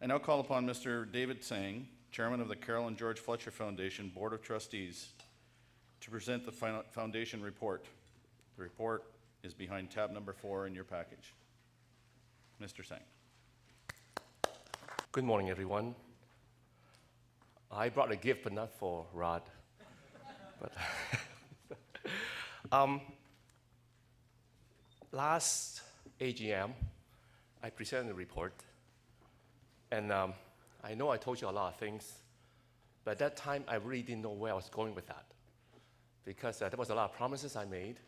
I now call upon Mr. David Tsang, Chairman of the Carole and George Fletcher Foundation Board of Trustees, to present the foundation report. The report is behind tab number 4 in your package. Mr. Tsang. Good morning, everyone. I brought a gift, but not for Rod. But last AGM, I presented a report, and I know I told you a lot of things, but at that time, I really didn't know where I was going with that, because there was a lot of promises I made,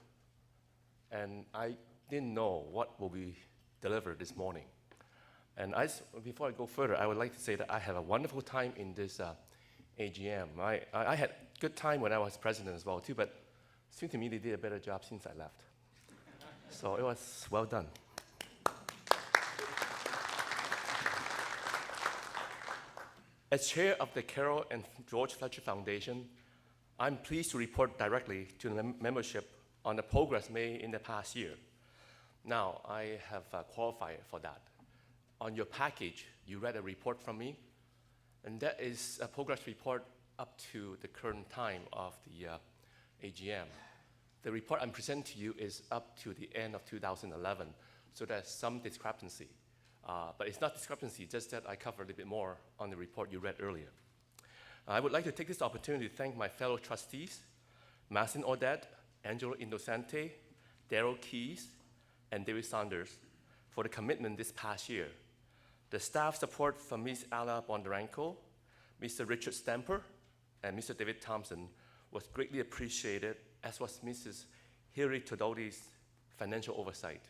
and I didn't know what will be delivered this morning. And before I go further, I would like to say that I had a wonderful time in this AGM. I had a good time when I was president as well, too, but it seemed to me they did a better job since I left. So it was well done. As chair of the Carole and George Fletcher Foundation, I'm pleased to report directly to the membership on the progress made in the past year. Now, I have qualified for that. On your package, you read a report from me, and that is a progress report up to the current time of the AGM. The report I'm presenting to you is up to the end of 2011, so there's some discrepancy. But it's not discrepancy, just that I covered a little bit more on the report you read earlier. I would like to take this opportunity to thank my fellow trustees, Marcin Odette, Angelo Indocente, Daryl Keys, and David Saunders for the commitment this past year. The staff support from Ms. Ala Bondarenko, Mr. Richard Stamper, and Mr. David Thompson was greatly appreciated, as was Mrs. Hilary Todoti's financial oversight.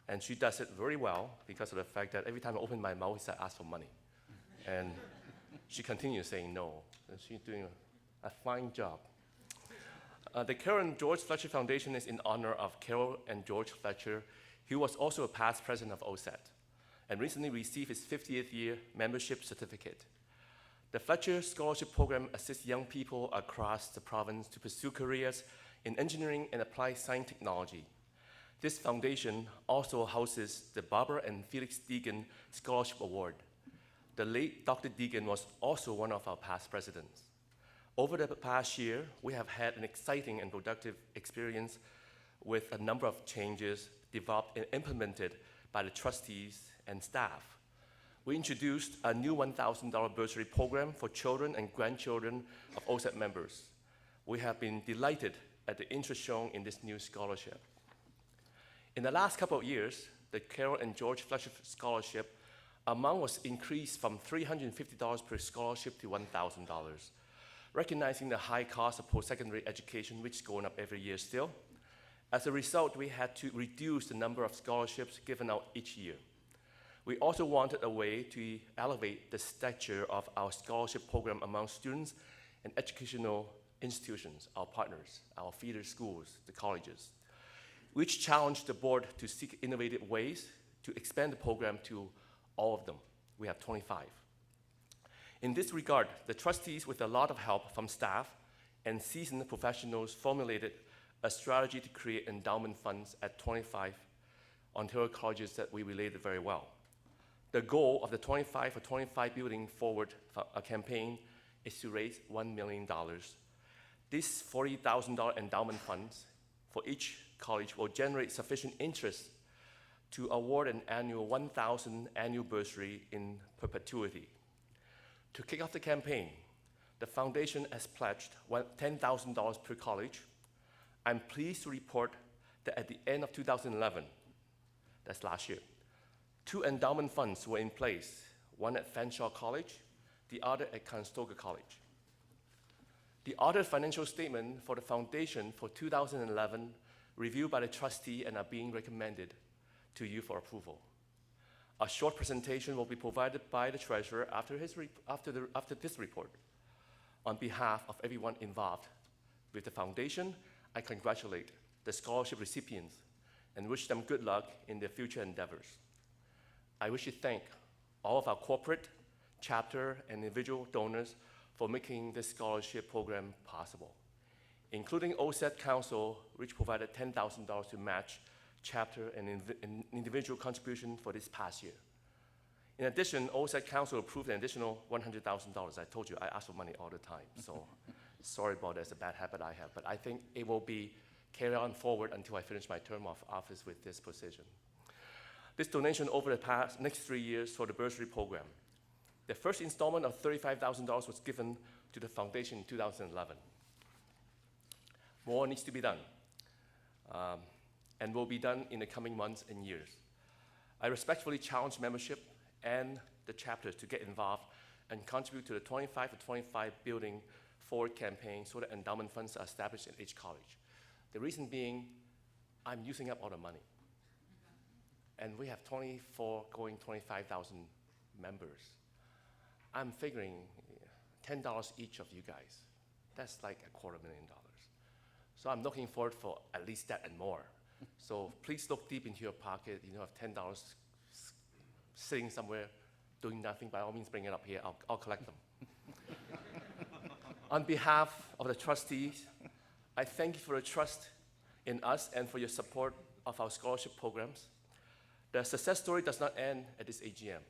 And she does it very well because of the fact that every time I open my mouth, I ask for money. And she continues saying no. And she's doing a fine job. The Carole and George Fletcher Foundation is in honor of Carole and George Fletcher, who was also a past president of OACETT, and recently received his 50th year membership certificate. The Fletcher Scholarship Program assists young people across the province to pursue careers in engineering and applied science technology. This foundation also houses the Barbara and Felix Deegan Scholarship Award. The late Dr. Deegan was also one of our past presidents. Over the past year, we have had an exciting and productive experience with a number of changes developed and implemented by the trustees and staff. We introduced a new $1,000 bursary program for children and grandchildren of OACETT members. We have been delighted at the interest shown in this new scholarship. In the last couple of years, the Carole and George Fletcher Scholarship amount was increased from $350 per scholarship to $1,000, recognizing the high cost of post-secondary education, which is going up every year still. As a result, we had to reduce the number of scholarships given out each year. We also wanted a way to elevate the stature of our scholarship program among students and educational institutions, our partners, our feeder schools, the colleges, which challenged the board to seek innovative ways to expand the program to all of them. We have 25. In this regard, the trustees, with a lot of help from staff and seasoned professionals, formulated a strategy to create endowment funds at 25 Ontario colleges that we related very well. The goal of the 25 for 25 Building Forward campaign is to raise $1 million. This $40,000 endowment funds for each college will generate sufficient interest to award an annual $1,000 annual bursary in perpetuity. To kick off the campaign, the foundation has pledged $10,000 per college. I'm pleased to report that at the end of 2011, that's last year, 2 endowment funds were in place, one at Fanshawe College, the other at Conestoga College. The audited financial statement for the foundation for 2011 reviewed by the trustee and are being recommended to you for approval. A short presentation will be provided by the treasurer after this report. On behalf of everyone involved with the foundation, I congratulate the scholarship recipients and wish them good luck in their future endeavors. I wish to thank all of our corporate, chapter, and individual donors for making this scholarship program possible, including OACETT Council, which provided $10,000 to match chapter and individual contribution for this past year. In addition, OACETT Council approved an additional $100,000. I told you I ask for money all the time, so sorry about that. It's a bad habit I have, but I think it will be carried on forward until I finish my term of office with this position. This donation over the next 3 years for the bursary program. The first installment of $35,000 was given to the foundation in 2011. More needs to be done, and will be done in the coming months and years. I respectfully challenge membership and the chapters to get involved and contribute to the 25 for 25 Building Forward campaign so that endowment funds are established in each college. The reason being, I'm using up all the money. And we have 24 going 25,000 members. I'm figuring $10 each of you guys. That's like $250,000. So I'm looking forward for at least that and more. So please look deep into your pocket. You know, if $10 sitting somewhere doing nothing, by all means bring it up here. I'll collect them. On behalf of the trustees, I thank you for your trust in us and for your support of our scholarship programs. The success story does not end at this AGM.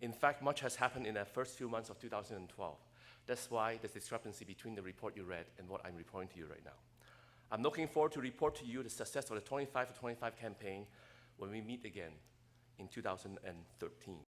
In fact, much has happened in the first few months of 2012. That's why there's discrepancy between the report you read and what I'm reporting to you right now. I'm looking forward to report to you the success of the 25 for 25 campaign when we meet again in 2013.